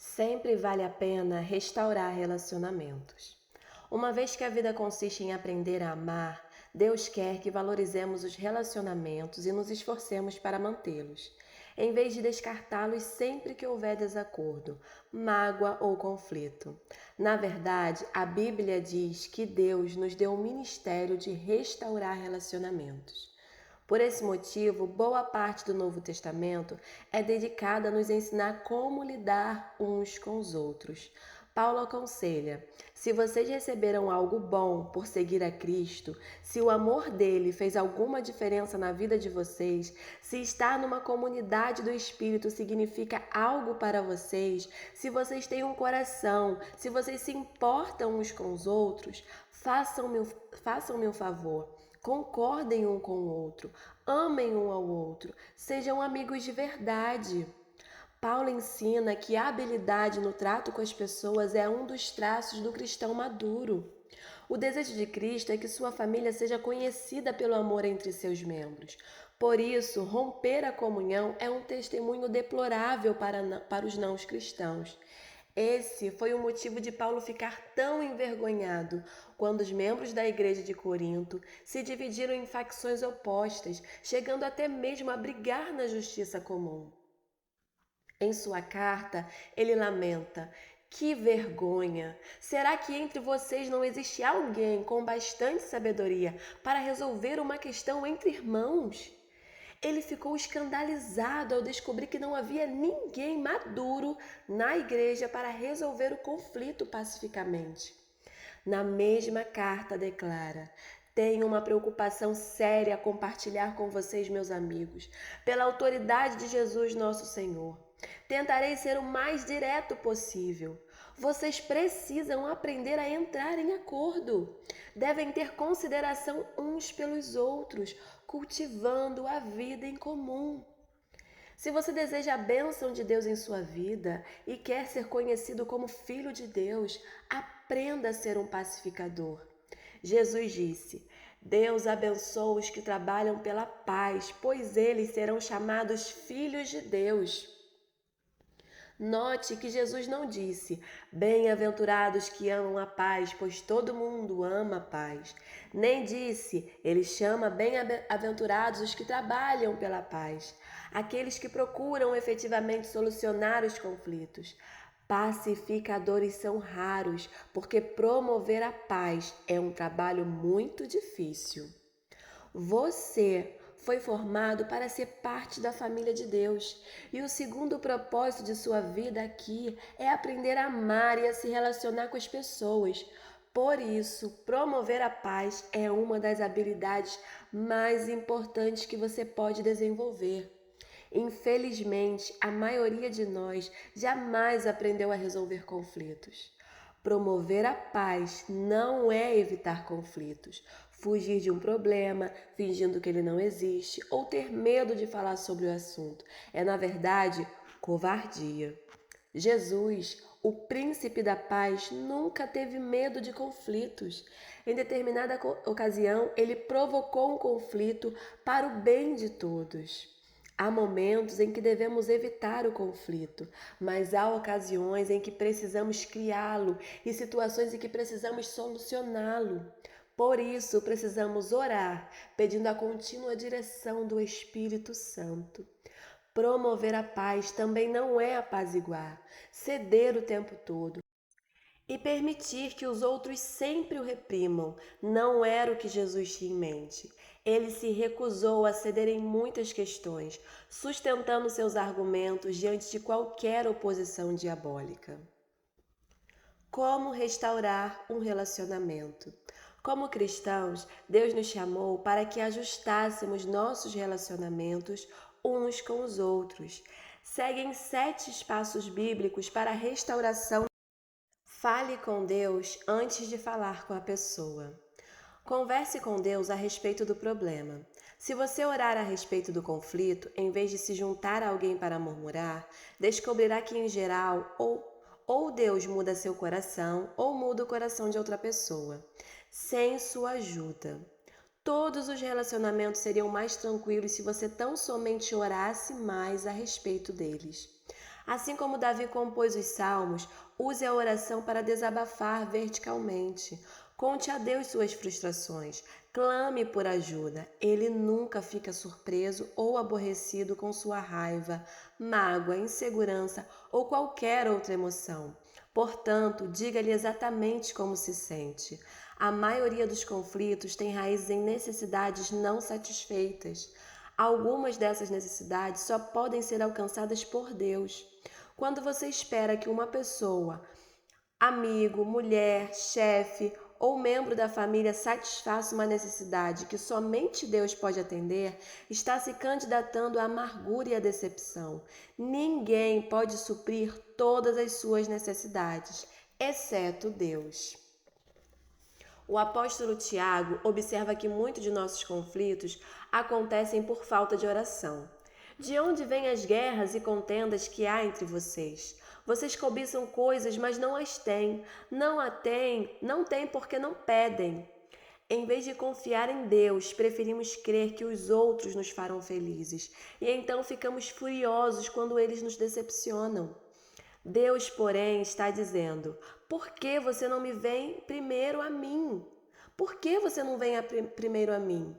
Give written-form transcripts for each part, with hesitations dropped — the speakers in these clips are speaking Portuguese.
Sempre vale a pena restaurar relacionamentos. Uma vez que a vida consiste em aprender a amar, Deus quer que valorizemos os relacionamentos e nos esforcemos para mantê-los, em vez de descartá-los sempre que houver desacordo, mágoa ou conflito. Na verdade, a Bíblia diz que Deus nos deu o ministério de restaurar relacionamentos. Por esse motivo, boa parte do Novo Testamento é dedicada a nos ensinar como lidar uns com os outros. Paulo aconselha: se vocês receberam algo bom por seguir a Cristo, se o amor dele fez alguma diferença na vida de vocês, se estar numa comunidade do Espírito significa algo para vocês, se vocês têm um coração, se vocês se importam uns com os outros, façam-me um favor. Concordem um com o outro, amem um ao outro, sejam amigos de verdade. Paulo ensina que a habilidade no trato com as pessoas é um dos traços do cristão maduro. O desejo de Cristo é que sua família seja conhecida pelo amor entre seus membros. Por isso, romper a comunhão é um testemunho deplorável para os não cristãos. Esse foi o motivo de Paulo ficar tão envergonhado quando os membros da igreja de Corinto se dividiram em facções opostas, chegando até mesmo a brigar na justiça comum. Em sua carta, ele lamenta: que vergonha! Será que entre vocês não existe alguém com bastante sabedoria para resolver uma questão entre irmãos? Ele ficou escandalizado ao descobrir que não havia ninguém maduro na igreja para resolver o conflito pacificamente. Na mesma carta declara: tenho uma preocupação séria a compartilhar com vocês, meus amigos, pela autoridade de Jesus nosso Senhor. Tentarei ser o mais direto possível. Vocês precisam aprender a entrar em acordo. Devem ter consideração uns pelos outros, cultivando a vida em comum. Se você deseja a bênção de Deus em sua vida e quer ser conhecido como filho de Deus, aprenda a ser um pacificador. Jesus disse: Deus abençoa os que trabalham pela paz, pois eles serão chamados filhos de Deus. Note que Jesus não disse: bem-aventurados que amam a paz, pois todo mundo ama a paz. Nem disse: ele chama bem-aventurados os que trabalham pela paz, aqueles que procuram efetivamente solucionar os conflitos. Pacificadores são raros, porque promover a paz é um trabalho muito difícil. Você foi formado para ser parte da família de Deus. E o segundo propósito de sua vida aqui é aprender a amar e a se relacionar com as pessoas. Por isso, promover a paz é uma das habilidades mais importantes que você pode desenvolver. Infelizmente, a maioria de nós jamais aprendeu a resolver conflitos. Promover a paz não é evitar conflitos, fugir de um problema, fingindo que ele não existe, ou ter medo de falar sobre o assunto. É, na verdade, covardia. Jesus, o príncipe da paz, nunca teve medo de conflitos. Em determinada ocasião, ele provocou um conflito para o bem de todos. Há momentos em que devemos evitar o conflito, mas há ocasiões em que precisamos criá-lo e situações em que precisamos solucioná-lo. Por isso, precisamos orar, pedindo a contínua direção do Espírito Santo. Promover a paz também não é apaziguar, ceder o tempo todo e permitir que os outros sempre o reprimam. Não era o que Jesus tinha em mente. Ele se recusou a ceder em muitas questões, sustentando seus argumentos diante de qualquer oposição diabólica. Como restaurar um relacionamento? Como cristãos, Deus nos chamou para que ajustássemos nossos relacionamentos uns com os outros. Seguem 7 passos bíblicos para a restauração. Fale com Deus antes de falar com a pessoa. Converse com Deus a respeito do problema. Se você orar a respeito do conflito, em vez de se juntar a alguém para murmurar, descobrirá que, em geral, ou Deus muda seu coração, ou muda o coração de outra pessoa, sem sua ajuda. Todos os relacionamentos seriam mais tranquilos se você tão somente orasse mais a respeito deles. Assim como Davi compôs os salmos, use a oração para desabafar verticalmente. Conte a Deus suas frustrações. Clame por ajuda. Ele nunca fica surpreso ou aborrecido com sua raiva, mágoa, insegurança ou qualquer outra emoção. Portanto, diga-lhe exatamente como se sente. A maioria dos conflitos tem raízes em necessidades não satisfeitas. Algumas dessas necessidades só podem ser alcançadas por Deus. Quando você espera que uma pessoa, amigo, mulher, chefe ou membro da família satisfaça uma necessidade que somente Deus pode atender, está se candidatando à amargura e à decepção. Ninguém pode suprir todas as suas necessidades, exceto Deus. O apóstolo Tiago observa que muitos de nossos conflitos acontecem por falta de oração. De onde vêm as guerras e contendas que há entre vocês? Vocês cobiçam coisas, mas não as têm. Não têm porque não pedem. Em vez de confiar em Deus, preferimos crer que os outros nos farão felizes. E então ficamos furiosos quando eles nos decepcionam. Deus, porém, está dizendo: por que você não me vem primeiro a mim? Por que você não vem primeiro a mim?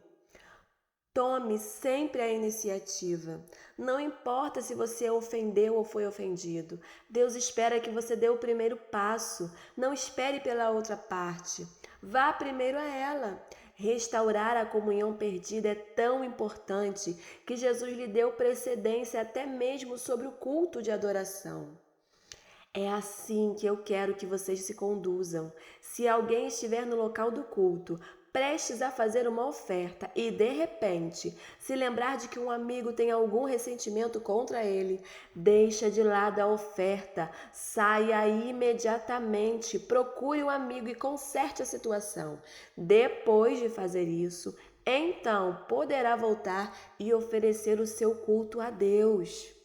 Tome sempre a iniciativa. Não importa se você ofendeu ou foi ofendido. Deus espera que você dê o primeiro passo. Não espere pela outra parte. Vá primeiro a ela. Restaurar a comunhão perdida é tão importante que Jesus lhe deu precedência até mesmo sobre o culto de adoração. É assim que eu quero que vocês se conduzam. Se alguém estiver no local do culto, prestes a fazer uma oferta e, de repente, se lembrar de que um amigo tem algum ressentimento contra ele, deixa de lado a oferta, saia imediatamente, procure o amigo e conserte a situação. Depois de fazer isso, então poderá voltar e oferecer o seu culto a Deus.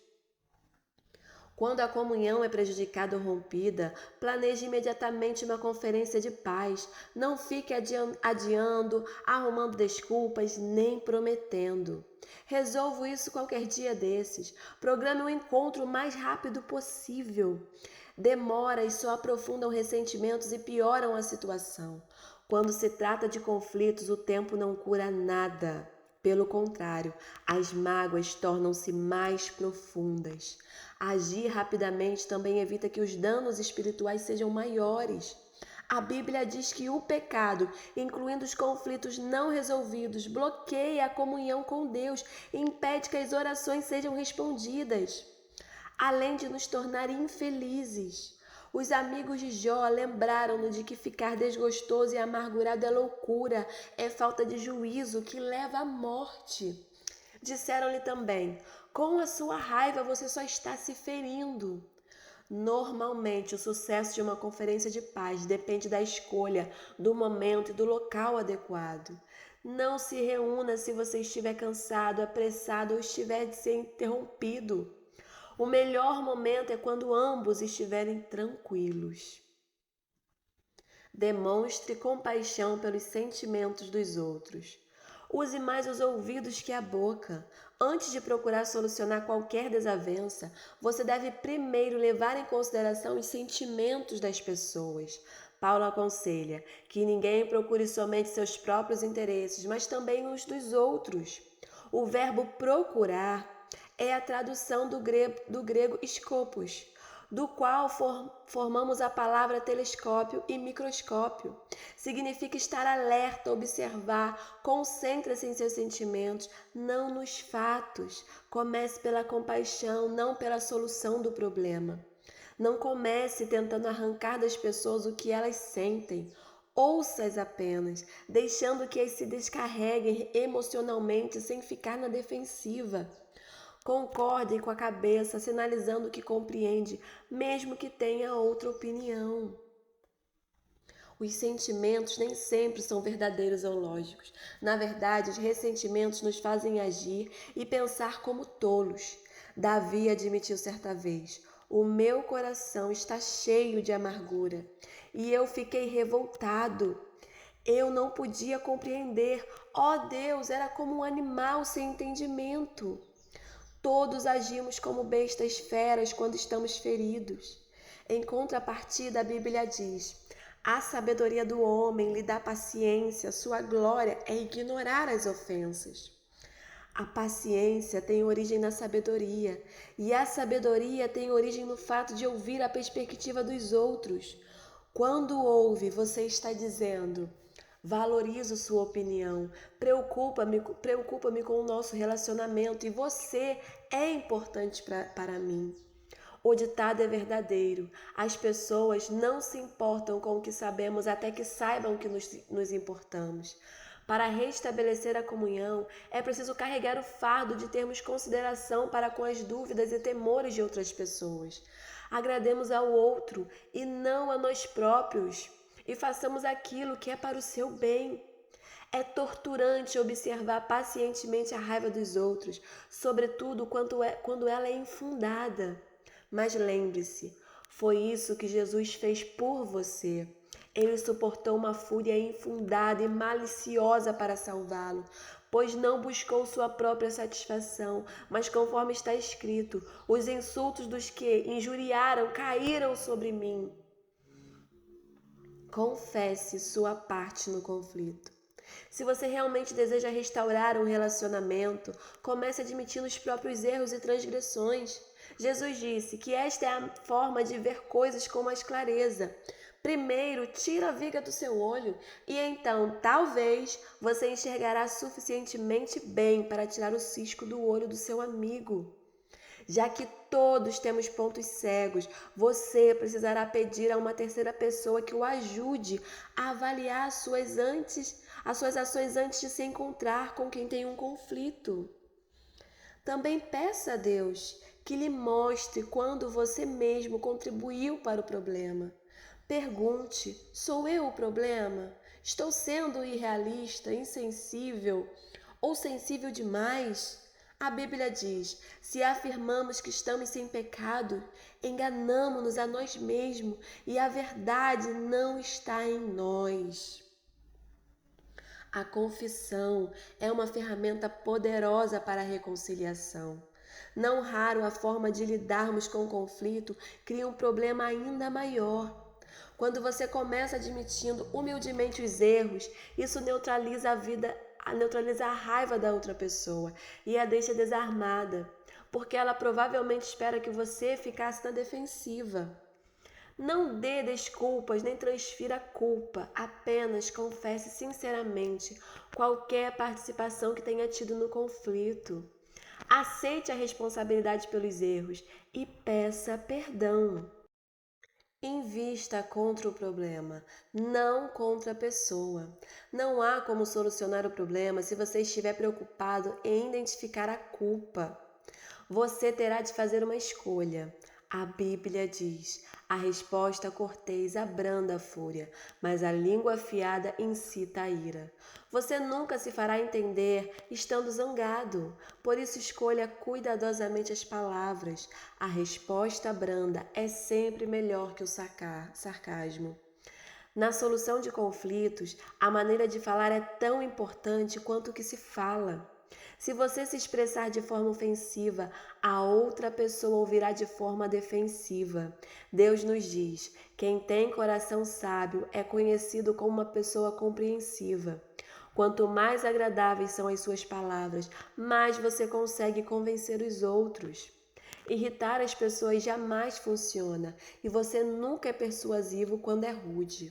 Quando a comunhão é prejudicada ou rompida, planeje imediatamente uma conferência de paz. Não fique adiando, arrumando desculpas, nem prometendo. Resolva isso qualquer dia desses. Programe um encontro o mais rápido possível. Demoras só aprofundam ressentimentos e pioram a situação. Quando se trata de conflitos, o tempo não cura nada. Pelo contrário, as mágoas tornam-se mais profundas. Agir rapidamente também evita que os danos espirituais sejam maiores. A Bíblia diz que o pecado, incluindo os conflitos não resolvidos, bloqueia a comunhão com Deus e impede que as orações sejam respondidas, além de nos tornar infelizes. Os amigos de Jó lembraram-no de que ficar desgostoso e amargurado é loucura, é falta de juízo que leva à morte. Disseram-lhe também: com a sua raiva você só está se ferindo. Normalmente, o sucesso de uma conferência de paz depende da escolha, do momento e do local adequado. Não se reúna se você estiver cansado, apressado ou estiver de ser interrompido. O melhor momento é quando ambos estiverem tranquilos. Demonstre compaixão pelos sentimentos dos outros. Use mais os ouvidos que a boca. Antes de procurar solucionar qualquer desavença, você deve primeiro levar em consideração os sentimentos das pessoas. Paulo aconselha que ninguém procure somente seus próprios interesses, mas também os dos outros. O verbo procurar é a tradução do grego skopos, do qual formamos a palavra telescópio e microscópio. Significa estar alerta, observar, concentre-se em seus sentimentos, não nos fatos. Comece pela compaixão, não pela solução do problema. Não comece tentando arrancar das pessoas o que elas sentem. Ouça-as apenas, deixando que as se descarreguem emocionalmente sem ficar na defensiva. Concorde com a cabeça, sinalizando que compreende, mesmo que tenha outra opinião. Os sentimentos nem sempre são verdadeiros ou lógicos. Na verdade, os ressentimentos nos fazem agir e pensar como tolos. Davi admitiu certa vez: o meu coração está cheio de amargura e eu fiquei revoltado. Eu não podia compreender. Ó Deus, era como um animal sem entendimento. Todos agimos como bestas feras quando estamos feridos. Em contrapartida, a Bíblia diz: a sabedoria do homem lhe dá paciência, sua glória é ignorar as ofensas. A paciência tem origem na sabedoria, e a sabedoria tem origem no fato de ouvir a perspectiva dos outros. Quando ouve, você está dizendo: valorizo sua opinião, preocupa-me com o nosso relacionamento e você é importante para mim. O ditado é verdadeiro. As pessoas não se importam com o que sabemos até que saibam que nos importamos. Para restabelecer a comunhão, é preciso carregar o fardo de termos consideração para com as dúvidas e temores de outras pessoas. Agrademos ao outro e não a nós próprios, e façamos aquilo que é para o seu bem. É torturante observar pacientemente a raiva dos outros, sobretudo quando ela é infundada. Mas lembre-se, foi isso que Jesus fez por você. Ele suportou uma fúria infundada e maliciosa para salvá-lo, pois não buscou sua própria satisfação, mas conforme está escrito, os insultos dos que injuriaram caíram sobre mim. Confesse sua parte no conflito. Se você realmente deseja restaurar um relacionamento, comece admitindo os próprios erros e transgressões. Jesus disse que esta é a forma de ver coisas com mais clareza. Primeiro, tira a viga do seu olho e então, talvez, você enxergará suficientemente bem para tirar o cisco do olho do seu amigo. Já que todos temos pontos cegos, você precisará pedir a uma terceira pessoa que o ajude a avaliar as suas ações antes de se encontrar com quem tem um conflito. Também peça a Deus que lhe mostre quando você mesmo contribuiu para o problema. Pergunte: sou eu o problema? Estou sendo irrealista, insensível ou sensível demais? A Bíblia diz: se afirmamos que estamos sem pecado, enganamo-nos a nós mesmos e a verdade não está em nós. A confissão é uma ferramenta poderosa para a reconciliação. Não raro, a forma de lidarmos com o conflito cria um problema ainda maior. Quando você começa admitindo humildemente os erros, isso neutraliza a raiva da outra pessoa e a deixa desarmada, porque ela provavelmente espera que você ficasse na defensiva. Não dê desculpas nem transfira culpa, apenas confesse sinceramente qualquer participação que tenha tido no conflito. Aceite a responsabilidade pelos erros e peça perdão. Invista contra o problema, não contra a pessoa. Não há como solucionar o problema se você estiver preocupado em identificar a culpa. Você terá de fazer uma escolha. A Bíblia diz: a resposta cortês abranda a fúria, mas a língua afiada incita a ira. Você nunca se fará entender estando zangado, por isso escolha cuidadosamente as palavras. A resposta branda é sempre melhor que o sarcasmo. Na solução de conflitos, a maneira de falar é tão importante quanto o que se fala. Se você se expressar de forma ofensiva, a outra pessoa ouvirá de forma defensiva. Deus nos diz: quem tem coração sábio é conhecido como uma pessoa compreensiva. Quanto mais agradáveis são as suas palavras, mais você consegue convencer os outros. Irritar as pessoas jamais funciona e você nunca é persuasivo quando é rude.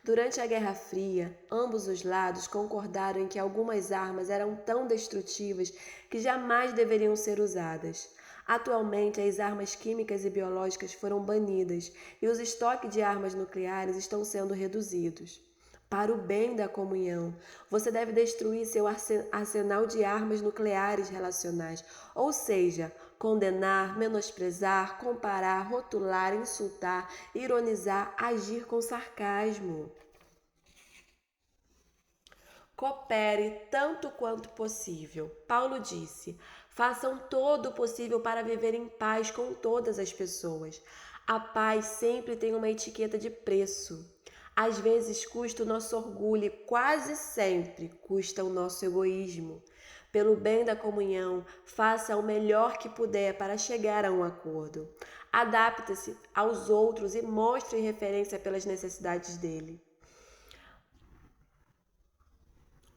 Durante a Guerra Fria, ambos os lados concordaram em que algumas armas eram tão destrutivas que jamais deveriam ser usadas. Atualmente, as armas químicas e biológicas foram banidas e os estoques de armas nucleares estão sendo reduzidos. Para o bem da comunhão, você deve destruir seu arsenal de armas nucleares relacionais, ou seja, condenar, menosprezar, comparar, rotular, insultar, ironizar, agir com sarcasmo. Coopere tanto quanto possível. Paulo disse: façam todo o possível para viver em paz com todas as pessoas. A paz sempre tem uma etiqueta de preço. Às vezes custa o nosso orgulho e quase sempre custa o nosso egoísmo. Pelo bem da comunhão, faça o melhor que puder para chegar a um acordo. Adapte-se aos outros e mostre referência pelas necessidades dele.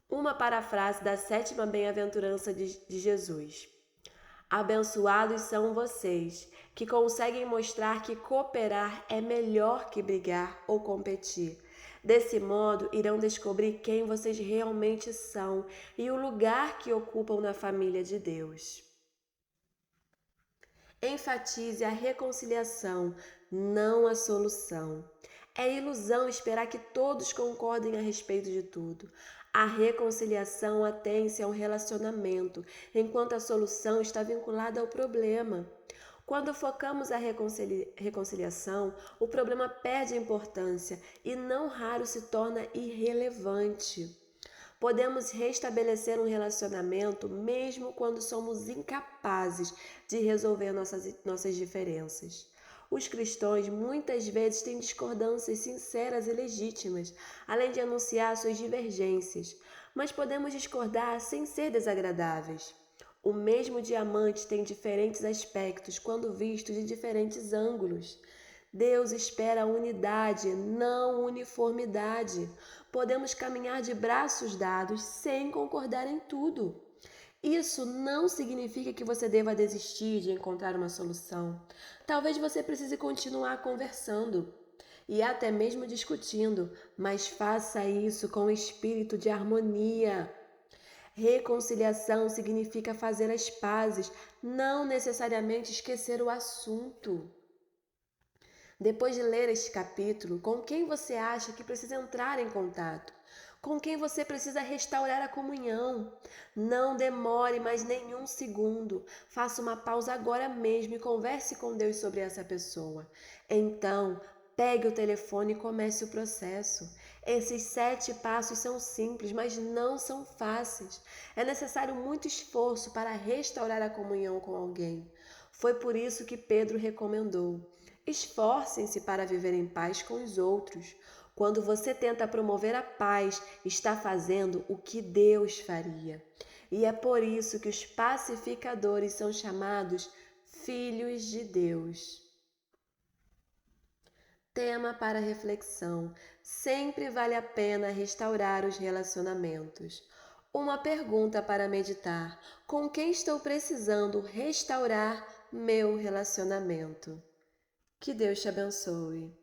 Uma parafrase da sétima bem-aventurança de Jesus. Abençoados são vocês, que conseguem mostrar que cooperar é melhor que brigar ou competir. Desse modo, irão descobrir quem vocês realmente são e o lugar que ocupam na família de Deus. Enfatize a reconciliação, não a solução. É ilusão esperar que todos concordem a respeito de tudo. A reconciliação atém-se a um relacionamento, enquanto a solução está vinculada ao problema. Quando focamos a reconciliação, o problema perde importância e não raro se torna irrelevante. Podemos restabelecer um relacionamento mesmo quando somos incapazes de resolver nossas diferenças. Os cristãos muitas vezes têm discordâncias sinceras e legítimas, além de anunciar suas divergências, mas podemos discordar sem ser desagradáveis. O mesmo diamante tem diferentes aspectos quando visto de diferentes ângulos. Deus espera a unidade, não uniformidade. Podemos caminhar de braços dados sem concordar em tudo. Isso não significa que você deva desistir de encontrar uma solução. Talvez você precise continuar conversando e até mesmo discutindo, mas faça isso com espírito de harmonia. Reconciliação significa fazer as pazes, não necessariamente esquecer o assunto. Depois de ler este capítulo, com quem você acha que precisa entrar em contato? Com quem você precisa restaurar a comunhão? Não demore mais nenhum segundo. Faça uma pausa agora mesmo e converse com Deus sobre essa pessoa. Então, pegue o telefone e comece o processo. Esses 7 passos são simples, mas não são fáceis. É necessário muito esforço para restaurar a comunhão com alguém. Foi por isso que Pedro recomendou: esforcem-se para viver em paz com os outros. Quando você tenta promover a paz, está fazendo o que Deus faria. E é por isso que os pacificadores são chamados filhos de Deus. Tema para reflexão: sempre vale a pena restaurar os relacionamentos. Uma pergunta para meditar: com quem estou precisando restaurar meu relacionamento? Que Deus te abençoe.